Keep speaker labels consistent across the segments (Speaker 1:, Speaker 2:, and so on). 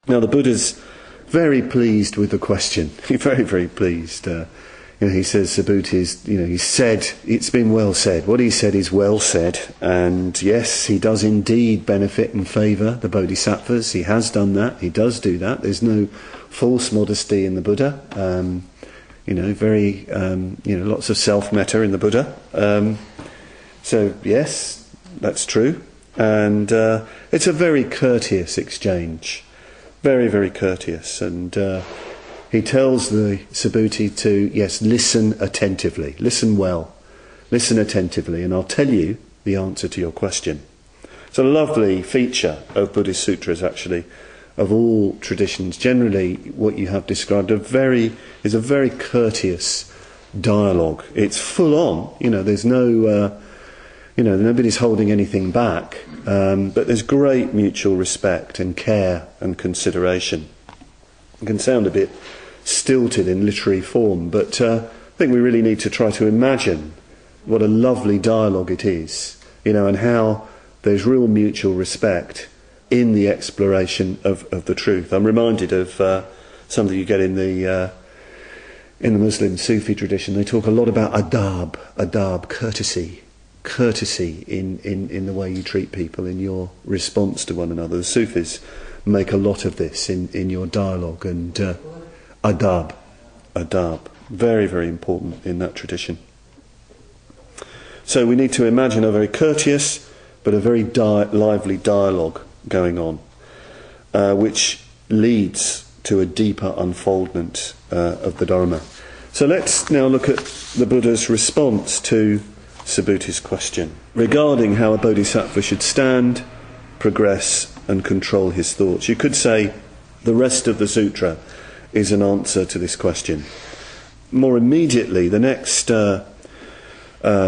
Speaker 1: Now the Buddha's very pleased with the question. He's very, very pleased. He says, Subhuti, he said, it's been well said. What he said is well said. And yes, he does indeed benefit and favour the Bodhisattvas. He has done that. He does do that. There's no false modesty in the Buddha. Lots of self-metta in the Buddha. So yes, that's true. And it's a very courteous exchange. Very, very courteous. And he tells the Subhuti to, yes, listen attentively. Listen well. Listen attentively, and I'll tell you the answer to your question. It's a lovely feature of Buddhist sutras, actually, of all traditions. Generally, what you have described is a very courteous dialogue. It's full on. There's no... nobody's holding anything back, but there's great mutual respect and care and consideration. It can sound a bit stilted in literary form, but I think we really need to try to imagine what a lovely dialogue it is, and how there's real mutual respect in the exploration of the truth. I'm reminded of something you get in the Muslim Sufi tradition. They talk a lot about adab, courtesy in the way you treat people, in your response to one another. The Sufis make a lot of this in your dialogue, and adab, very, very important in that tradition. So we need to imagine a very courteous but a very lively dialogue going on, which leads to a deeper unfoldment of the Dharma. So let's now look at the Buddha's response to Subhuti's question regarding how a bodhisattva should stand, progress and control his thoughts. You could say the rest of the sutra is an answer to this question. More immediately, the next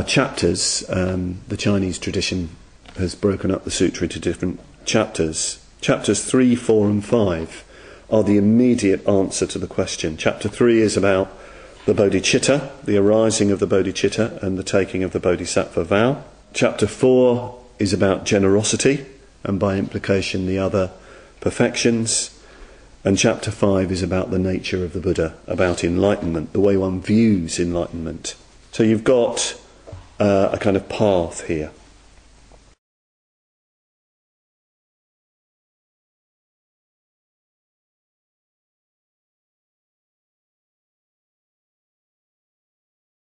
Speaker 1: chapters, the Chinese tradition has broken up the sutra into different chapters. Chapters 3, 4 and 5 are the immediate answer to the question. Chapter 3 is about the bodhicitta, the arising of the bodhicitta and the taking of the bodhisattva vow. Chapter 4 is about generosity, and by implication the other perfections. And chapter 5 is about the nature of the Buddha, about enlightenment, the way one views enlightenment. So you've got a kind of path here.